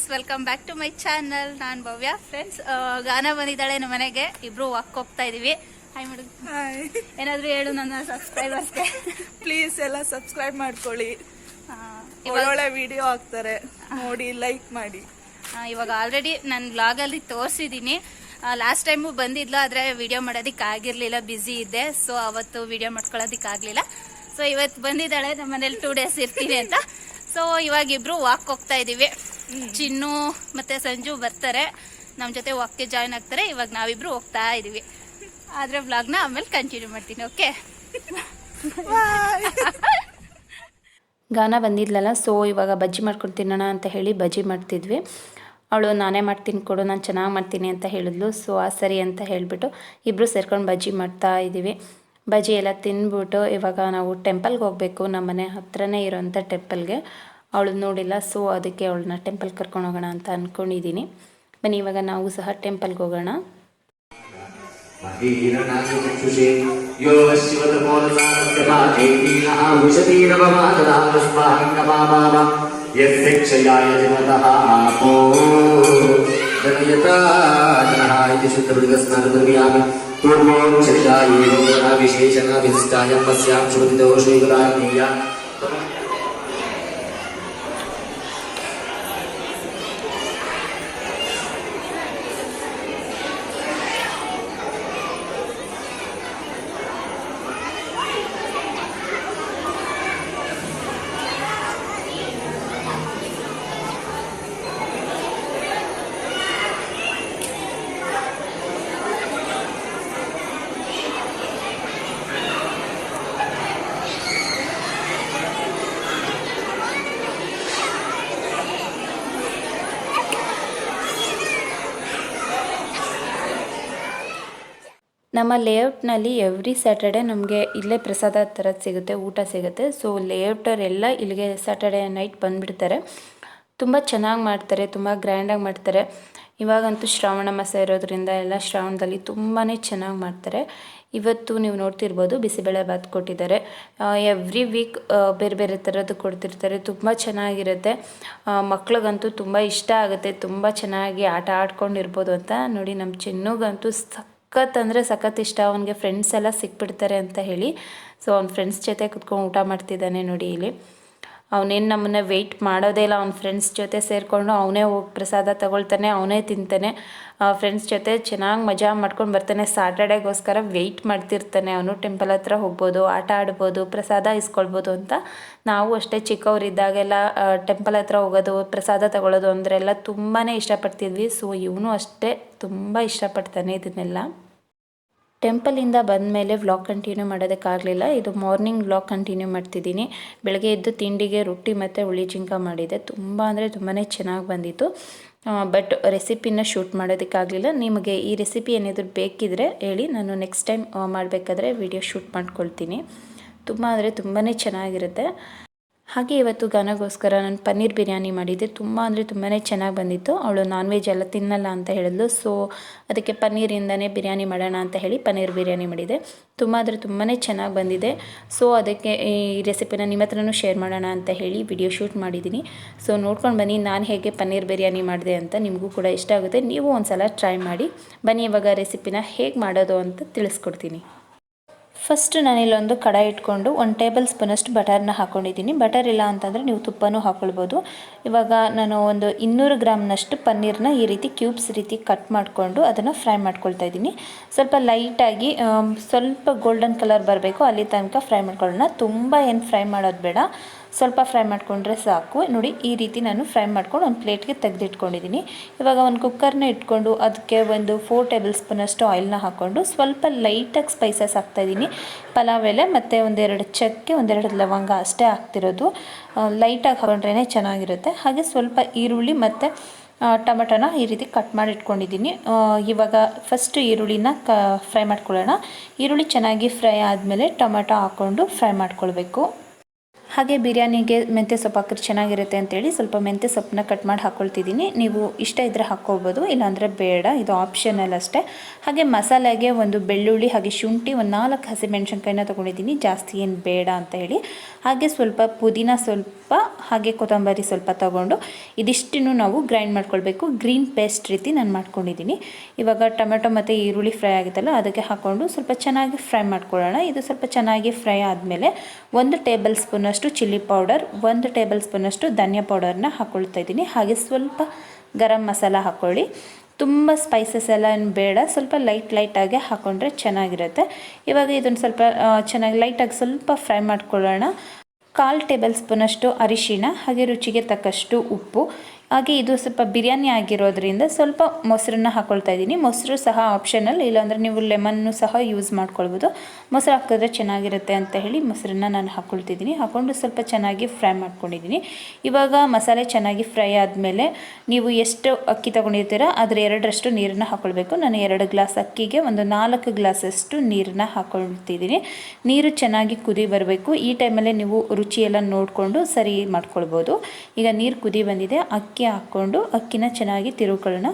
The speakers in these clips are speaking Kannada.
Friends, welcome back to my channel. ನಾನು ಭವ್ಯ. ಫ್ರೆಂಡ್ಸ್, ಗಾನ ಬಂದಿದ್ದಾಳೆ ನಮ್ಮ ಮನೆಗೆ. ಇಬ್ರು ವಾಕ್ ಹೋಗ್ತಾ ಇದೀವಿ. Hi madam. ಹಾಯ್. ಏನಾದರೂ ಹೇಳು ನನ್ನ ಸಬ್ಸ್ಕ್ರೈಬರ್ಸ್ಗೆ. ಪ್ಲೀಸ್ ಎಲ್ಲ ಸಬ್ಸ್ಕ್ರೈಬ್ ಮಾಡ್ಕೊಳ್ಳಿ. ಒಳ್ಳೊಳ್ಳೆ ವಿಡಿಯೋ ಹಾಕ್ತಾರೆ, ನೋಡಿ ಲೈಕ್ ಮಾಡಿ. ಇವಾಗ ಆಲ್ರೆಡಿ ನಾನು ವ್ಲಾಗಲ್ಲಿ ತೋರಿಸಿದ್ದೀನಿ. ಲಾಸ್ಟ್ ಟೈಮು ಬಂದಿದ್ಲು, ಆದರೆ ವಿಡಿಯೋ ಮಾಡೋದಕ್ಕೆ ಆಗಿರಲಿಲ್ಲ, ಬ್ಯುಸಿ ಇದ್ದೆ. ಸೊ ಅವತ್ತು ವಿಡಿಯೋ ಮಾಡ್ಕೊಳ್ಳೋದಕ್ಕೆ ಆಗಲಿಲ್ಲ. ಸೊ ಇವತ್ತು ಬಂದಿದ್ದಾಳೆ, ನಮ್ಮ ಮನೇಲಿ 2 days ಇರ್ತೀನಿ ಅಂತ. ಸೊ ಇವಾಗ ಇಬ್ರು ವಾಕ್ ಹೋಗ್ತಾ ಇದೀವಿ. ಚಿನ್ನು ಮತ್ತೆ ಸಂಜು ಬರ್ತಾರೆ, ನಮ್ಮ ಜೊತೆ ವಾಕ್ಗೆ ಜಾಯ್ನ್ ಆಗ್ತಾರೆ. ಇವಾಗ ನಾವಿಬ್ರು ಹೋಗ್ತಾ ಇದೀವಿ. ಆದ್ರೆ ವ್ಲಾಗ್ನ ಆಮೇಲೆ ಕಂಟಿನ್ಯೂ ಮಾಡ್ತೀನಿ. ಓಕೆ. ಗಾನ ಬಂದಿದ್ಲಲ್ಲ, ಸೊ ಇವಾಗ ಬಜ್ಜಿ ಮಾಡ್ಕೊಂಡು ತಿನ್ನೋಣ ಅಂತ ಹೇಳಿ ಬಜ್ಜಿ ಮಾಡ್ತಿದ್ವಿ. ಅವಳು ನಾನೇ ಮಾಡ್ತೀನಿ ಕೊಡು, ನಾನು ಚೆನ್ನಾಗಿ ಮಾಡ್ತೀನಿ ಅಂತ ಹೇಳಿದ್ಲು. ಸೊ ಸರಿ ಅಂತ ಹೇಳಿಬಿಟ್ಟು ಇಬ್ಬರು ಸೇರ್ಕೊಂಡು ಬಜ್ಜಿ ಮಾಡ್ತಾ ಇದ್ದೀವಿ. ಬಜ್ಜಿ ಎಲ್ಲ ತಿಂದ್ಬಿಟ್ಟು ಇವಾಗ ನಾವು ಟೆಂಪಲ್ಗೆ ಹೋಗಬೇಕು, ನಮ್ಮ ಮನೆ ಹತ್ರನೇ ಇರೋವಂಥ ಟೆಂಪಲ್ಗೆ. ಅವಳು ನೋಡಿಲ್ಲ, ಸೊ ಅದಕ್ಕೆ ಅವಳನ್ನ ಟೆಂಪಲ್ ಕರ್ಕೊಂಡು ಹೋಗೋಣ ಅಂತ ಅಂದ್ಕೊಂಡಿದ್ದೀನಿ. ಬನ್ನಿ ಇವಾಗ ನಾವು ಸಹ ಟೆಂಪಲ್ಗೆ ಹೋಗೋಣ. ನಮ್ಮ ಲೇಔಟ್ನಲ್ಲಿ ಎವ್ರಿ ಸ್ಯಾಟರ್ಡೆ ನಮಗೆ ಇಲ್ಲೇ ಪ್ರಸಾದ ಥರದ್ದು ಸಿಗುತ್ತೆ, ಊಟ ಸಿಗುತ್ತೆ. ಸೊ ಲೇಔಟರೆಲ್ಲ ಇಲ್ಲಿಗೆ ಸ್ಯಾಟರ್ಡೆ ನೈಟ್ ಬಂದುಬಿಡ್ತಾರೆ. ತುಂಬ ಚೆನ್ನಾಗಿ ಮಾಡ್ತಾರೆ, ತುಂಬ ಗ್ರ್ಯಾಂಡಾಗಿ ಮಾಡ್ತಾರೆ. ಇವಾಗಂತೂ ಶ್ರಾವಣ ಮಾಸ ಇರೋದ್ರಿಂದ ಎಲ್ಲ ಶ್ರಾವಣದಲ್ಲಿ ತುಂಬಾ ಚೆನ್ನಾಗಿ ಮಾಡ್ತಾರೆ. ಇವತ್ತು ನೀವು ನೋಡ್ತಿರ್ಬೋದು, ಬಿಸಿಬೇಳೆ ಬಾತ್ ಕೊಟ್ಟಿದ್ದಾರೆ. ಎವ್ರಿ ವೀಕ್ ಬೇರೆ ಬೇರೆ ಥರದ್ದು ಕೊಡ್ತಿರ್ತಾರೆ. ತುಂಬ ಚೆನ್ನಾಗಿರುತ್ತೆ. ಮಕ್ಳಿಗಂತೂ ತುಂಬ ಇಷ್ಟ ಆಗುತ್ತೆ, ತುಂಬ ಚೆನ್ನಾಗಿ ಆಟ ಆಡ್ಕೊಂಡಿರ್ಬೋದು ಅಂತ. ನೋಡಿ, ನಮ್ಮ ಚಿನ್ನುಗಂತೂ ಸಖತ್ ಅಂದರೆ ಸಖತ್ ಇಷ್ಟ. ಅವನಿಗೆ ಫ್ರೆಂಡ್ಸ್ ಎಲ್ಲ ಸಿಕ್ಬಿಡ್ತಾರೆ ಅಂತ ಹೇಳಿ ಸೊ ಅವ್ನ ಫ್ರೆಂಡ್ಸ್ ಜೊತೆ ಕುತ್ಕೊಂಡು ಊಟ ಮಾಡ್ತಿದ್ದಾನೆ. ನೋಡಿ, ಇಲ್ಲಿ ಅವನೇನು ನಮ್ಮನ್ನು ವೆಯ್ಟ್ ಮಾಡೋದೇ ಇಲ್ಲ. ಅವ್ನ ಫ್ರೆಂಡ್ಸ್ ಜೊತೆ ಸೇರಿಕೊಂಡು ಅವನೇ ಹೋಗಿ ಪ್ರಸಾದ ತಗೊಳ್ತಾನೆ, ಅವನೇ ತಿಂತಾನೆ. ಫ್ರೆಂಡ್ಸ್ ಜೊತೆ ಚೆನ್ನಾಗಿ ಮಜಾ ಮಾಡ್ಕೊಂಡು ಬರ್ತಾನೆ. ಸ್ಯಾಟರ್ಡೇಗೋಸ್ಕರ ವೆಯ್ಟ್ ಮಾಡ್ತಿರ್ತಾನೆ ಅವನು. ಟೆಂಪಲ್ ಹತ್ರ ಹೋಗ್ಬೋದು, ಆಟ ಆಡ್ಬೋದು, ಪ್ರಸಾದ ಇಸ್ಕೊಳ್ಬೋದು ಅಂತ. ನಾವು ಅಷ್ಟೇ ಚಿಕ್ಕವರಿದ್ದಾಗೆಲ್ಲ ಟೆಂಪಲ್ ಹತ್ರ ಹೋಗೋದು, ಪ್ರಸಾದ ತಗೊಳ್ಳೋದು ಅಂದ್ರೆಲ್ಲ ತುಂಬಾ ಇಷ್ಟಪಡ್ತಿದ್ವಿ. ಸೊ ಇವನು ಅಷ್ಟೇ ತುಂಬ ಇಷ್ಟಪಡ್ತಾನೆ ಇದನ್ನೆಲ್ಲ. ಟೆಂಪಲಿಂದ ಬಂದ ಮೇಲೆ ವ್ಲಾಗ್ ಕಂಟಿನ್ಯೂ ಮಾಡೋದಕ್ಕಾಗಲಿಲ್ಲ. ಇದು ಮಾರ್ನಿಂಗ್ ವ್ಲಾಗ್ ಕಂಟಿನ್ಯೂ ಮಾಡ್ತಿದ್ದೀನಿ. ಬೆಳಗ್ಗೆ ಎದ್ದು ತಿಂಡಿಗೆ ರೊಟ್ಟಿ ಮತ್ತು ಹುಳಿ ಜಿಂಕ ಮಾಡಿದೆ. ತುಂಬ ಅಂದರೆ ತುಂಬಾ ಚೆನ್ನಾಗಿ ಬಂದಿತ್ತು. ಬಟ್ ರೆಸಿಪಿನ ಶೂಟ್ ಮಾಡೋದಕ್ಕಾಗಲಿಲ್ಲ. ನಿಮಗೆ ಈ ರೆಸಿಪಿ ಏನಾದರೂ ಬೇಕಿದ್ದರೆ ಹೇಳಿ, ನಾನು ನೆಕ್ಸ್ಟ್ ಟೈಮ್ ಮಾಡಬೇಕಾದ್ರೆ ವಿಡಿಯೋ ಶೂಟ್ ಮಾಡ್ಕೊಳ್ತೀನಿ. ತುಂಬ ಅಂದರೆ ತುಂಬಾ ಚೆನ್ನಾಗಿರುತ್ತೆ. ಹಾಗೆ ಇವತ್ತು ಗಾನಗೋಸ್ಕರ ನಾನು ಪನ್ನೀರ್ ಬಿರಿಯಾನಿ ಮಾಡಿದ್ದೆ. ತುಂಬ ಅಂದರೆ ತುಂಬಾ ಚೆನ್ನಾಗಿ ಬಂದಿತ್ತು. ಅವಳು ನಾನ್ ವೆಜ್ ಎಲ್ಲ ತಿನ್ನಲ್ಲ ಅಂತ ಹೇಳಿದ್ಲು. ಸೊ ಅದಕ್ಕೆ ಪನ್ನೀರಿಂದನೇ ಬಿರಿಯಾನಿ ಮಾಡೋಣ ಅಂತ ಹೇಳಿ ಪನ್ನೀರ್ ಬಿರಿಯಾನಿ ಮಾಡಿದೆ. ತುಂಬ ಅಂದರೆ ತುಂಬಾ ಚೆನ್ನಾಗಿ ಬಂದಿದೆ. ಸೊ ಅದಕ್ಕೆ ಈ ರೆಸಿಪಿನ ನಿಮ್ಮ ಹತ್ರನೂ ಶೇರ್ ಮಾಡೋಣ ಅಂತ ಹೇಳಿ ವಿಡಿಯೋ ಶೂಟ್ ಮಾಡಿದ್ದೀನಿ. ಸೊ ನೋಡ್ಕೊಂಡು ಬನ್ನಿ ನಾನು ಹೇಗೆ ಪನ್ನೀರ್ ಬಿರಿಯಾನಿ ಮಾಡಿದೆ ಅಂತ. ನಿಮಗೂ ಕೂಡ ಇಷ್ಟ ಆಗುತ್ತೆ, ನೀವು ಒಂದು ಸಲ ಟ್ರೈ ಮಾಡಿ. ಬನ್ನಿ ಇವಾಗ ರೆಸಿಪಿನ ಹೇಗೆ ಮಾಡೋದು ಅಂತ ತಿಳಿಸ್ಕೊಡ್ತೀನಿ. ಫಸ್ಟ್ ನಾನಿಲ್ಲೊಂದು ಕಡಾಯಿ ಇಟ್ಕೊಂಡು 1 ಟೇಬಲ್ ಸ್ಪೂನಷ್ಟು ಬಟರ್ನ ಹಾಕ್ಕೊಂಡಿದ್ದೀನಿ. ಬಟರ್ ಇಲ್ಲ ಅಂತಂದರೆ ನೀವು ತುಪ್ಪನೂ ಹಾಕ್ಕೊಳ್ಬೋದು. ಇವಾಗ ನಾನು ಒಂದು 200 ಗ್ರಾಮ್ನಷ್ಟು ಪನ್ನೀರನ್ನ ಈ ರೀತಿ ಕ್ಯೂಬ್ಸ್ ರೀತಿ ಕಟ್ ಮಾಡಿಕೊಂಡು ಅದನ್ನು ಫ್ರೈ ಮಾಡ್ಕೊಳ್ತಾ ಇದ್ದೀನಿ. ಸ್ವಲ್ಪ ಲೈಟಾಗಿ ಸ್ವಲ್ಪ ಗೋಲ್ಡನ್ ಕಲರ್ ಬರಬೇಕು, ಅಲ್ಲಿ ತನಕ ಫ್ರೈ ಮಾಡ್ಕೊಳ್ಳೋಣ. ತುಂಬ ಏನು ಫ್ರೈ ಮಾಡೋದು ಬೇಡ, ಸ್ವಲ್ಪ ಫ್ರೈ ಮಾಡಿಕೊಂಡ್ರೆ ಸಾಕು. ನೋಡಿ, ಈ ರೀತಿ ನಾನು ಫ್ರೈ ಮಾಡ್ಕೊಂಡು ಒಂದು ಪ್ಲೇಟ್ಗೆ ತೆಗೆದಿಟ್ಕೊಂಡಿದ್ದೀನಿ. ಇವಾಗ ಒಂದು ಕುಕ್ಕರ್ನ ಇಟ್ಕೊಂಡು ಅದಕ್ಕೆ ಒಂದು 4 ಟೇಬಲ್ ಸ್ಪೂನಷ್ಟು ಆಯಿಲ್ನ ಹಾಕ್ಕೊಂಡು ಸ್ವಲ್ಪ ಲೈಟಾಗಿ ಸ್ಪೈಸಸ್ ಹಾಕ್ತಾಯಿದ್ದೀನಿ. ಪಲಾವ್ ಎಲೆ ಮತ್ತು 1-2 ಚಕ್ಕೆ, 1-2 ಲವಂಗ ಅಷ್ಟೇ ಹಾಕ್ತಿರೋದು. ಲೈಟಾಗಿ ಹಾಕೊಂಡ್ರೇ ಚೆನ್ನಾಗಿರುತ್ತೆ. ಹಾಗೆ ಸ್ವಲ್ಪ ಈರುಳ್ಳಿ ಮತ್ತು ಟೊಮೆಟೊನ ಈ ರೀತಿ ಕಟ್ ಮಾಡಿ ಇಟ್ಕೊಂಡಿದ್ದೀನಿ. ಇವಾಗ ಫಸ್ಟ್ ಈರುಳ್ಳಿನ ಫ್ರೈ ಮಾಡ್ಕೊಳ್ಳೋಣ. ಈರುಳ್ಳಿ ಚೆನ್ನಾಗಿ ಫ್ರೈ ಆದಮೇಲೆ ಟೊಮೆಟೊ ಹಾಕ್ಕೊಂಡು ಫ್ರೈ ಮಾಡ್ಕೊಳ್ಬೇಕು. ಹಾಗೆ ಬಿರಿಯಾನಿಗೆ ಮೆಂತ್ಯ ಸೊಪ್ಪು ಹಾಕಿದ್ರೆ ಚೆನ್ನಾಗಿರುತ್ತೆ ಅಂತೇಳಿ ಸ್ವಲ್ಪ ಮೆಂತ್ಯ ಸೊಪ್ಪನ್ನ ಕಟ್ ಮಾಡಿ ಹಾಕ್ಕೊಳ್ತಿದ್ದೀನಿ. ನೀವು ಇಷ್ಟ ಇದ್ದರೆ ಹಾಕ್ಕೋಬೋದು, ಇಲ್ಲಾಂದರೆ ಬೇಡ, ಇದು ಆಪ್ಷನಲ್ ಅಷ್ಟೇ. ಹಾಗೆ ಮಸಾಲೆಗೆ ಒಂದು ಬೆಳ್ಳುಳ್ಳಿ ಹಾಗೆ ಶುಂಠಿ, ಒಂದು 4 ಹಸಿಮೆಣ್ಸಿನ್ಕಾಯಿನ ತೊಗೊಂಡಿದ್ದೀನಿ, ಜಾಸ್ತಿ ಏನು ಬೇಡ ಅಂತ ಹೇಳಿ. ಹಾಗೆ ಸ್ವಲ್ಪ ಪುದೀನ ಸ್ವಲ್ಪ ಹಾಗೆ ಕೊತ್ತಂಬರಿ ಸ್ವಲ್ಪ ತೊಗೊಂಡು ಇದಿಷ್ಟನ್ನು ನಾವು ಗ್ರೈಂಡ್ ಮಾಡ್ಕೊಳ್ಬೇಕು. ಗ್ರೀನ್ ಪೇಸ್ಟ್ ರೀತಿ ನಾನು ಮಾಡ್ಕೊಂಡಿದ್ದೀನಿ. ಇವಾಗ ಟೊಮೆಟೊ ಮತ್ತು ಈರುಳ್ಳಿ ಫ್ರೈ ಆಗುತ್ತಲ್ಲ ಅದಕ್ಕೆ ಹಾಕ್ಕೊಂಡು ಸ್ವಲ್ಪ ಚೆನ್ನಾಗಿ ಫ್ರೈ ಮಾಡ್ಕೊಳ್ಳೋಣ. ಇದು ಸ್ವಲ್ಪ ಚೆನ್ನಾಗಿ ಫ್ರೈ ಆದಮೇಲೆ 1 ಟೇಬಲ್ ಸ್ಪೂನಷ್ಟು ಚಿಲ್ಲಿ ಪೌಡರ್, 1 ಟೇಬಲ್ ಸ್ಪೂನಷ್ಟು ಧನಿಯಾ ಪೌಡರ್ನ ಹಾಕ್ಕೊಳ್ತಾ ಇದ್ದೀನಿ. ಹಾಗೆ ಸ್ವಲ್ಪ ಗರಂ ಮಸಾಲ ಹಾಕ್ಕೊಳ್ಳಿ. ತುಂಬ ಸ್ಪೈಸಸ್ ಎಲ್ಲ ಏನು ಬೇಡ, ಸ್ವಲ್ಪ ಲೈಟಾಗಿ ಹಾಕ್ಕೊಂಡ್ರೆ ಚೆನ್ನಾಗಿರುತ್ತೆ. ಇವಾಗ ಇದನ್ನು ಸ್ವಲ್ಪ ಚೆನ್ನಾಗಿ ಲೈಟಾಗಿ ಸ್ವಲ್ಪ ಫ್ರೈ ಮಾಡ್ಕೊಳ್ಳೋಣ. 1/4 ಟೇಬಲ್ ಸ್ಪೂನಷ್ಟು ಅರಿಶಿಣ, ಹಾಗೆ ರುಚಿಗೆ ತಕ್ಕಷ್ಟು ಉಪ್ಪು. ಹಾಗೆ ಇದು ಸ್ವಲ್ಪ ಬಿರಿಯಾನಿ ಆಗಿರೋದ್ರಿಂದ ಸ್ವಲ್ಪ ಮೊಸರನ್ನ ಹಾಕ್ಕೊಳ್ತಾ ಇದ್ದೀನಿ. ಮೊಸರು ಸಹ ಆಪ್ಷನಲ್, ಇಲ್ಲಾಂದರೆ ನೀವು ಲೆಮನ್ನು ಸಹ ಯೂಸ್ ಮಾಡ್ಕೊಳ್ಬೋದು. ಮೊಸರು ಹಾಕಿದ್ರೆ ಚೆನ್ನಾಗಿರುತ್ತೆ ಅಂತ ಹೇಳಿ ಮೊಸರನ್ನ ನಾನು ಹಾಕ್ಕೊಳ್ತಿದ್ದೀನಿ. ಹಾಕ್ಕೊಂಡು ಸ್ವಲ್ಪ ಚೆನ್ನಾಗಿ ಫ್ರೈ ಮಾಡ್ಕೊಂಡಿದ್ದೀನಿ. ಇವಾಗ ಮಸಾಲೆ ಚೆನ್ನಾಗಿ ಫ್ರೈ ಆದಮೇಲೆ ನೀವು ಎಷ್ಟು ಅಕ್ಕಿ ತೊಗೊಂಡಿರ್ತೀರ ಅದರ 2ರಷ್ಟು ನೀರನ್ನು ಹಾಕ್ಕೊಳ್ಬೇಕು. ನಾನು 2 ಗ್ಲಾಸ್ ಅಕ್ಕಿಗೆ ಒಂದು 4 ಗ್ಲಾಸಷ್ಟು ನೀರನ್ನ ಹಾಕ್ಕೊಳ್ತಿದ್ದೀನಿ. ನೀರು ಚೆನ್ನಾಗಿ ಕುದಿ ಬರಬೇಕು. ಈ ಟೈಮಲ್ಲೇ ನೀವು ರುಚಿಯೆಲ್ಲ ನೋಡಿಕೊಂಡು ಸರಿ ಮಾಡ್ಕೊಳ್ಬೋದು. ಈಗ ನೀರು ಕುದಿ ಬಂದಿದೆ, ಅಕ್ಕಿ ಹಾಕ್ಕೊಂಡು ಅಕ್ಕಿನ ಚೆನ್ನಾಗಿ ತಿರುಕೊಳ್ಳೋಣ.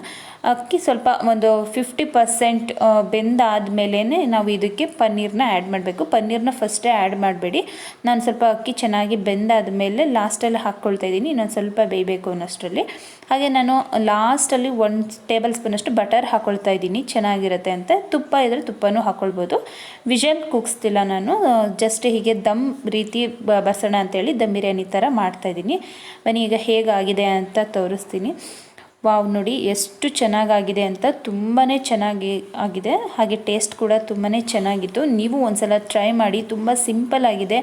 ಅಕ್ಕಿ ಸ್ವಲ್ಪ ಒಂದು 50% ಬೆಂದಾದ್ಮೇಲೆ ನಾವು ಇದಕ್ಕೆ ಪನ್ನೀರನ್ನ ಆ್ಯಡ್ ಮಾಡಬೇಕು. ಪನ್ನೀರನ್ನ ಫಸ್ಟೇ ಆ್ಯಡ್ ಮಾಡಬೇಡಿ. ನಾನು ಸ್ವಲ್ಪ ಅಕ್ಕಿ ಚೆನ್ನಾಗಿ ಬೆಂದಾದಮೇಲೆ ಲಾಸ್ಟಲ್ಲಿ ಹಾಕ್ಕೊಳ್ತಾ ಇದ್ದೀನಿ, ಇನ್ನೊಂದು ಸ್ವಲ್ಪ ಬೇಯಬೇಕು ಅನ್ನೋಷ್ಟರಲ್ಲಿ. ಹಾಗೆ ನಾನು ಲಾಸ್ಟಲ್ಲಿ 1 ಟೇಬಲ್ ಸ್ಪೂನಷ್ಟು ಬಟರ್ ಹಾಕ್ಕೊಳ್ತಾ ಇದ್ದೀನಿ, ಚೆನ್ನಾಗಿರುತ್ತೆ ಅಂತ. ತುಪ್ಪ ಇದ್ದರೆ ತುಪ್ಪನೂ ಹಾಕ್ಕೊಳ್ಬೋದು. ವಿಷಲ್ ಕೂಗಿಸ್ತಿಲ್ಲ ನಾನು, ಜಸ್ಟ್ ಹೀಗೆ ದಮ್ ರೀತಿ ಬಸೋಣ ಅಂತೇಳಿ ದಮ್ ಬಿರಿಯಾನಿ ಥರ ಮಾಡ್ತಾಯಿದ್ದೀನಿ. ಬನ್ನಿ ಈಗ ಹೇಗಾಗಿದೆ ಅಂತ ತೋರಿಸ್ತೀನಿ. ವಾವ್, ನೋಡಿ ಎಷ್ಟು ಚೆನ್ನಾಗಾಗಿದೆ ಅಂತ, ತುಂಬಾ ಚೆನ್ನಾಗಿ ಆಗಿದೆ. ಹಾಗೆ ಟೇಸ್ಟ್ ಕೂಡ ತುಂಬಾ ಚೆನ್ನಾಗಿತ್ತು. ನೀವು ಒಂದ್ಸಲ ಟ್ರೈ ಮಾಡಿ, ತುಂಬ ಸಿಂಪಲ್ ಆಗಿದೆ.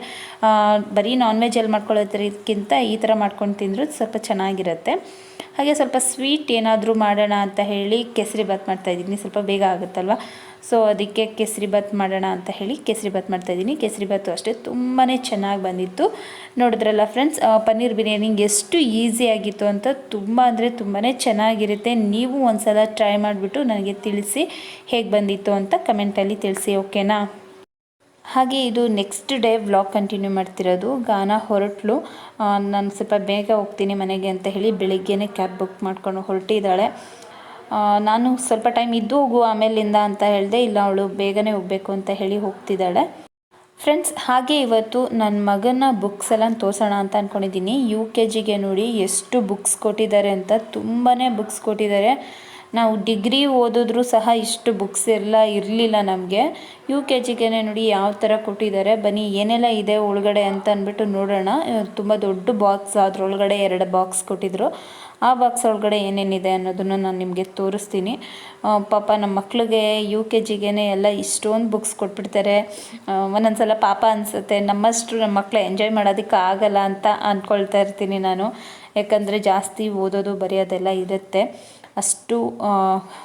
ಬರೀ ನಾನ್ ವೆಜ್ಜಲ್ಲಿ ಮಾಡ್ಕೊಳ್ಳೋದಕ್ಕಿಂತ ಈ ಥರ ಮಾಡ್ಕೊಂಡು ತಿಂದರೂ ಸ್ವಲ್ಪ ಚೆನ್ನಾಗಿರುತ್ತೆ. ಹಾಗೆ ಸ್ವಲ್ಪ ಸ್ವೀಟ್ ಏನಾದರೂ ಮಾಡೋಣ ಅಂತ ಹೇಳಿ ಕೇಸರಿಬಾತ್ ಮಾಡ್ತಾಯಿದ್ದೀನಿ. ಸ್ವಲ್ಪ ಬೇಗ ಆಗುತ್ತಲ್ವ, ಸೊ ಅದಕ್ಕೆ ಕೇಸರಿಬಾತ್ ಮಾಡೋಣ ಅಂತ ಹೇಳಿ ಕೇಸರಿಬಾತ್ ಮಾಡ್ತಾಯಿದ್ದೀನಿ. ಕೇಸರಿಬಾತು ಅಷ್ಟೇ ತುಂಬಾ ಚೆನ್ನಾಗಿ ಬಂದಿತ್ತು. ನೋಡಿದ್ರಲ್ಲ ಫ್ರೆಂಡ್ಸ್, ಪನ್ನೀರ್ ಬಿರಿಯಾನಿ ಎಷ್ಟು ಈಸಿಯಾಗಿತ್ತು ಅಂತ. ತುಂಬ ಅಂದರೆ ತುಂಬಾ ಚೆನ್ನಾಗಿರುತ್ತೆ. ನೀವು ಒಂದ್ಸಲ ಟ್ರೈ ಮಾಡಿಬಿಟ್ಟು ನನಗೆ ತಿಳಿಸಿ ಹೇಗೆ ಬಂದಿತ್ತು ಅಂತ ಕಮೆಂಟಲ್ಲಿ ತಿಳಿಸಿ, ಓಕೆನಾ? ಹಾಗೆ ಇದು ನೆಕ್ಸ್ಟ್ ಡೇ ವ್ಲಾಗ್ ಕಂಟಿನ್ಯೂ ಮಾಡ್ತಿರೋದು. ಗಾನ ಹೊರಟ್ಲು, ನಾನು ಸ್ವಲ್ಪ ಬೇಗ ಹೋಗ್ತೀನಿ ಮನೆಗೆ ಅಂತ ಹೇಳಿ ಬೆಳಿಗ್ಗೆನೇ ಕ್ಯಾಬ್ ಬುಕ್ ಮಾಡ್ಕೊಂಡು ಹೊರಟಿದ್ದಾಳೆ. ನಾನು ಸ್ವಲ್ಪ ಟೈಮ್ ಇದ್ದು ಹೋಗು ಆಮೇಲಿಂದ ಅಂತ ಹೇಳಿದೆ. ಇಲ್ಲ, ಅವಳು ಬೇಗನೆ ಹೋಗಬೇಕು ಅಂತ ಹೇಳಿ ಹೋಗ್ತಿದ್ದಾಳೆ. ಫ್ರೆಂಡ್ಸ್, ಹಾಗೆ ಇವತ್ತು ನನ್ನ ಮಗನ ಬುಕ್ಸ್ ಎಲ್ಲ ತೋರಿಸೋಣ ಅಂತ ಅಂದ್ಕೊಂಡಿದ್ದೀನಿ. UKGಗೆ ನೋಡಿ ಎಷ್ಟು ಬುಕ್ಸ್ ಕೊಟ್ಟಿದ್ದಾರೆ ಅಂತ, ತುಂಬಾ ಬುಕ್ಸ್ ಕೊಟ್ಟಿದ್ದಾರೆ. ನಾವು ಡಿಗ್ರಿ ಓದಿದ್ರೂ ಸಹ ಇಷ್ಟು ಬುಕ್ಸ್ ಇರಲಿಲ್ಲ ನಮಗೆ. UKGಗೆ ನೋಡಿ ಯಾವ ಥರ ಕೊಟ್ಟಿದ್ದಾರೆ. ಬನ್ನಿ ಏನೆಲ್ಲ ಇದೆ ಒಳಗಡೆ ಅಂತ ಅಂದ್ಬಿಟ್ಟು ನೋಡೋಣ. ತುಂಬ ದೊಡ್ಡ ಬಾಕ್ಸ್, ಅದರೊಳಗಡೆ 2 ಬಾಕ್ಸ್ ಕೊಟ್ಟಿದ್ರು. ಆ ಬಾಕ್ಸ್ ಒಳಗಡೆ ಏನೇನಿದೆ ಅನ್ನೋದನ್ನು ನಾನು ನಿಮಗೆ ತೋರಿಸ್ತೀನಿ. ಪಾಪ ನಮ್ಮ ಮಕ್ಳಿಗೆ UKGಗೆ ಎಲ್ಲ ಇಷ್ಟೊಂದು ಬುಕ್ಸ್ ಕೊಟ್ಬಿಡ್ತಾರೆ. ಒಂದೊಂದು ಸಲ ಪಾಪ ಅನಿಸುತ್ತೆ, ನಮ್ಮಷ್ಟು ನಮ್ಮ ಮಕ್ಕಳು ಎಂಜಾಯ್ ಮಾಡೋದಕ್ಕೆ ಆಗಲ್ಲ ಅಂತ ಅಂದ್ಕೊಳ್ತಾ ಇರ್ತೀನಿ ನಾನು. ಯಾಕಂದರೆ ಜಾಸ್ತಿ ಓದೋದು ಬರೆಯೋದೆಲ್ಲ ಇರುತ್ತೆ, ಅಷ್ಟು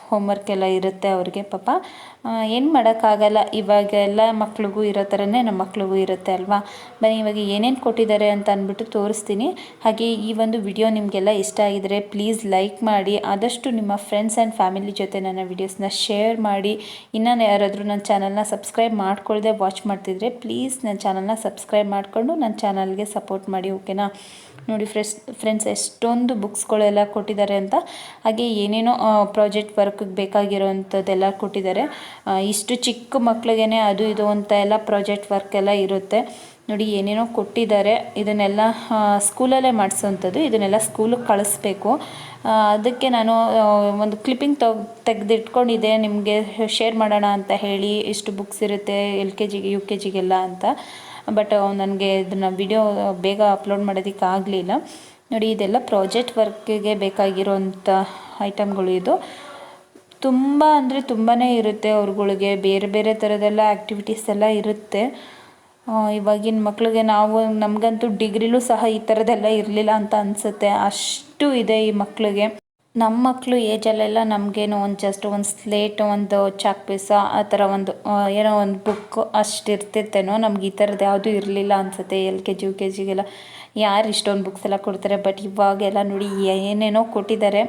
ಹೋಮ್ವರ್ಕ್ ಎಲ್ಲ ಇರುತ್ತೆ ಅವ್ರಿಗೆ. ಪಾಪ ಏನು ಮಾಡೋಕ್ಕಾಗಲ್ಲ. ಇವಾಗೆಲ್ಲ ಮಕ್ಳಿಗೂ ಇರೋ ಥರನೇ ನಮ್ಮ ಮಕ್ಳಿಗೂ ಇರುತ್ತೆ ಅಲ್ವಾ. ಬನ್ನಿ ಇವಾಗ ಏನೇನು ಕೊಟ್ಟಿದ್ದಾರೆ ಅಂತ ಅಂದ್ಬಿಟ್ಟು ತೋರಿಸ್ತೀನಿ. ಹಾಗೆ ಈ ಒಂದು ವಿಡಿಯೋ ನಿಮಗೆಲ್ಲ ಇಷ್ಟ ಆಗಿದರೆ ಪ್ಲೀಸ್ ಲೈಕ್ ಮಾಡಿ, ಆದಷ್ಟು ನಿಮ್ಮ ಫ್ರೆಂಡ್ಸ್ ಆ್ಯಂಡ್ ಫ್ಯಾಮಿಲಿ ಜೊತೆ ನನ್ನ ವಿಡಿಯೋಸ್ನ ಶೇರ್ ಮಾಡಿ. ಇನ್ನೂ ಯಾರಾದರೂ ನನ್ನ ಚಾನಲ್ನ ಸಬ್ಸ್ಕ್ರೈಬ್ ಮಾಡ್ಕೊಳ್ಳದೆ ವಾಚ್ ಮಾಡ್ತಿದ್ರೆ ಪ್ಲೀಸ್ ನನ್ನ ಚಾನಲ್ನ ಸಬ್ಸ್ಕ್ರೈಬ್ ಮಾಡಿಕೊಂಡು ನನ್ನ ಚಾನಲ್ಗೆ ಸಪೋರ್ಟ್ ಮಾಡಿ, ಓಕೆನಾ? ನೋಡಿ ಫ್ರೆಂಡ್ಸ್ ಎಷ್ಟೊಂದು ಬುಕ್ಸ್ಗಳೆಲ್ಲ ಕೊಟ್ಟಿದ್ದಾರೆ ಅಂತ. ಹಾಗೆ ಏನೇನೋ ಪ್ರಾಜೆಕ್ಟ್ ವರ್ಕ್ಗೆ ಬೇಕಾಗಿರೋವಂಥದ್ದೆಲ್ಲ ಕೊಟ್ಟಿದ್ದಾರೆ. ಇಷ್ಟು ಚಿಕ್ಕ ಮಕ್ಳಿಗೇ ಅದು ಇದು ಅಂತ ಎಲ್ಲ ಪ್ರಾಜೆಕ್ಟ್ ವರ್ಕ್ ಎಲ್ಲ ಇರುತ್ತೆ. ನೋಡಿ ಏನೇನೋ ಕೊಟ್ಟಿದ್ದಾರೆ. ಇದನ್ನೆಲ್ಲ ಸ್ಕೂಲಲ್ಲೇ ಮಾಡಿಸೋವಂಥದ್ದು. ಇದನ್ನೆಲ್ಲ ಸ್ಕೂಲಿಗೆ ಕಳಿಸ್ಬೇಕು. ಅದಕ್ಕೆ ನಾನು ಒಂದು ಕ್ಲಿಪ್ಪಿಂಗ್ ತೆಗೆದಿಟ್ಕೊಂಡಿದ್ದೆ, ನಿಮಗೆ ಶೇರ್ ಮಾಡೋಣ ಅಂತ ಹೇಳಿ. ಇಷ್ಟು ಬುಕ್ಸ್ ಇರುತ್ತೆ LKGಗೆ UKGಗೆಲ್ಲ ಅಂತ. ಬಟ್ ನನಗೆ ಇದನ್ನು ವಿಡಿಯೋ ಬೇಗ ಅಪ್ಲೋಡ್ ಮಾಡೋದಕ್ಕೆ ಆಗಲಿಲ್ಲ. ನೋಡಿ ಇದೆಲ್ಲ ಪ್ರಾಜೆಕ್ಟ್ ವರ್ಕಿಗೆ ಬೇಕಾಗಿರೋಂಥ ಐಟಮ್ಗಳು. ಇದು ತುಂಬ ಅಂದರೆ ತುಂಬಾ ಇರುತ್ತೆ ಅವ್ರುಗಳಿಗೆ. ಬೇರೆ ಬೇರೆ ಥರದೆಲ್ಲ ಆ್ಯಕ್ಟಿವಿಟೀಸ್ ಎಲ್ಲ ಇರುತ್ತೆ. ಇವಾಗಿನ ಮಕ್ಳಿಗೆ ನಮಗಂತೂ ಡಿಗ್ರಿಲೂ ಸಹ ಈ ಥರದ್ದೆಲ್ಲ ಇರಲಿಲ್ಲ ಅಂತ ಅನಿಸುತ್ತೆ, ಅಷ್ಟು ಇದೆ ಈ ಮಕ್ಳಿಗೆ. ನಮ್ಮ ಮಕ್ಕಳು ಏಜಲ್ಲೆಲ್ಲ ನಮಗೇನೋ ಜಸ್ಟ್ ಒಂದು ಸ್ಲೇಟ್, ಒಂದು ಚಾಕ್ ಪೀಸ, ಆ ಥರ ಏನೋ ಒಂದು ಬುಕ್ ಅಷ್ಟು ಇರ್ತಿತ್ತೇನೋ. ನಮ್ಗೆ ಈ ಥರದ್ದು ಯಾವುದೂ ಇರಲಿಲ್ಲ ಅನಿಸುತ್ತೆ. LKG UKGಗೆಲ್ಲ ಯಾರು ಇಷ್ಟೊಂದು ಬುಕ್ಸ್ ಎಲ್ಲ ಕೊಡ್ತಾರೆ. ಬಟ್ ಇವಾಗೆಲ್ಲ ನೋಡಿ ಏನೇನೋ ಕೊಟ್ಟಿದ್ದಾರೆ.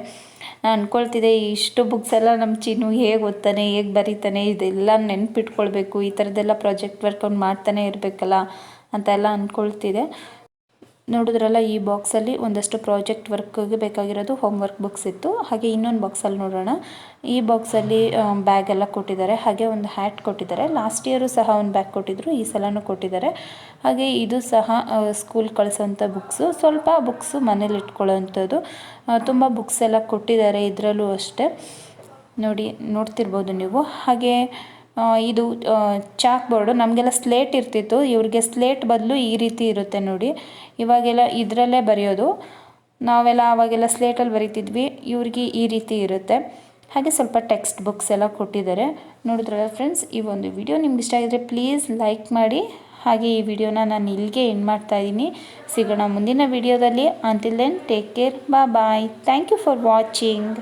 ನಾನು ಅಂದ್ಕೊಳ್ತಿದ್ದೆ ಇಷ್ಟು ಬುಕ್ಸ್ ಎಲ್ಲ ನಮ್ಮ ಚಿನ್ನು ಹೇಗೆ ಓದ್ತಾನೆ, ಹೇಗೆ ಬರೀತಾನೆ, ಇದೆಲ್ಲ ನೆನ್ಪಿಟ್ಕೊಳ್ಬೇಕು. ಈ ಥರದ್ದೆಲ್ಲ ಪ್ರಾಜೆಕ್ಟ್ ವರ್ಕ್ ಮಾಡ್ತಾನೆ ಇರಬೇಕಲ್ಲ ಅಂತೆಲ್ಲ ಅಂದ್ಕೊಳ್ತಿದ್ದೆ. ನೋಡಿದ್ರಲ್ಲ ಈ ಬಾಕ್ಸಲ್ಲಿ ಒಂದಷ್ಟು ಪ್ರಾಜೆಕ್ಟ್ ವರ್ಕ್ಗೆ ಬೇಕಾಗಿರೋದು ಹೋಮ್ವರ್ಕ್ ಬುಕ್ಸ್ ಇತ್ತು. ಹಾಗೆ ಇನ್ನೊಂದು ಬಾಕ್ಸಲ್ಲಿ ನೋಡೋಣ. ಈ ಬಾಕ್ಸಲ್ಲಿ ಬ್ಯಾಗ್ ಎಲ್ಲ ಕೊಟ್ಟಿದ್ದಾರೆ, ಹಾಗೆ ಒಂದು ಹ್ಯಾಟ್ ಕೊಟ್ಟಿದ್ದಾರೆ. ಲಾಸ್ಟ್ ಇಯರು ಸಹ ಒಂದು ಬ್ಯಾಗ್ ಕೊಟ್ಟಿದ್ರು, ಈ ಸಲನೂ ಕೊಟ್ಟಿದ್ದಾರೆ. ಹಾಗೆ ಇದು ಸಹ ಸ್ಕೂಲ್ ಕಳಿಸೋಂಥ ಬುಕ್ಸು. ಸ್ವಲ್ಪ ಬುಕ್ಸು ಮನೇಲಿ ಇಟ್ಕೊಳ್ಳೋವಂಥದ್ದು. ತುಂಬ ಬುಕ್ಸ್ ಎಲ್ಲ ಕೊಟ್ಟಿದ್ದಾರೆ ಇದರಲ್ಲೂ ಅಷ್ಟೇ. ನೋಡ್ತಿರ್ಬೋದು ನೀವು. ಹಾಗೆ ಇದು ಚಾಕ್ ಬೋರ್ಡು. ನಮಗೆಲ್ಲ ಸ್ಲೇಟ್ ಇರ್ತಿತ್ತು, ಇವ್ರಿಗೆ ಸ್ಲೇಟ್ ಬದಲು ಈ ರೀತಿ ಇರುತ್ತೆ ನೋಡಿ. ಇವಾಗೆಲ್ಲ ಇದರಲ್ಲೇ ಬರೆಯೋದು. ನಾವೆಲ್ಲ ಆವಾಗೆಲ್ಲ ಸ್ಲೇಟಲ್ಲಿ ಬರೀತಿದ್ವಿ, ಇವ್ರಿಗೆ ಈ ರೀತಿ ಇರುತ್ತೆ. ಹಾಗೆ ಸ್ವಲ್ಪ ಟೆಕ್ಸ್ಟ್ ಬುಕ್ಸ್ ಎಲ್ಲ ಕೊಟ್ಟಿದ್ದಾರೆ. ನೋಡಿದ್ರಲ್ಲ ಫ್ರೆಂಡ್ಸ್, ಈ ಒಂದು ವಿಡಿಯೋ ನಿಮ್ಗೆ ಇಷ್ಟ ಆಗಿದ್ರೆ ಪ್ಲೀಸ್ ಲೈಕ್ ಮಾಡಿ. ಹಾಗೆ ಈ ವಿಡಿಯೋನ ನಾನು ಇಲ್ಲಿಗೆ ಎಂಡ್ ಮಾಡ್ತಾ ಇದ್ದೀನಿ. ಸಿಗೋಣ ಮುಂದಿನ ವಿಡಿಯೋದಲ್ಲಿ. Until then take care, bye. Thank you for watching.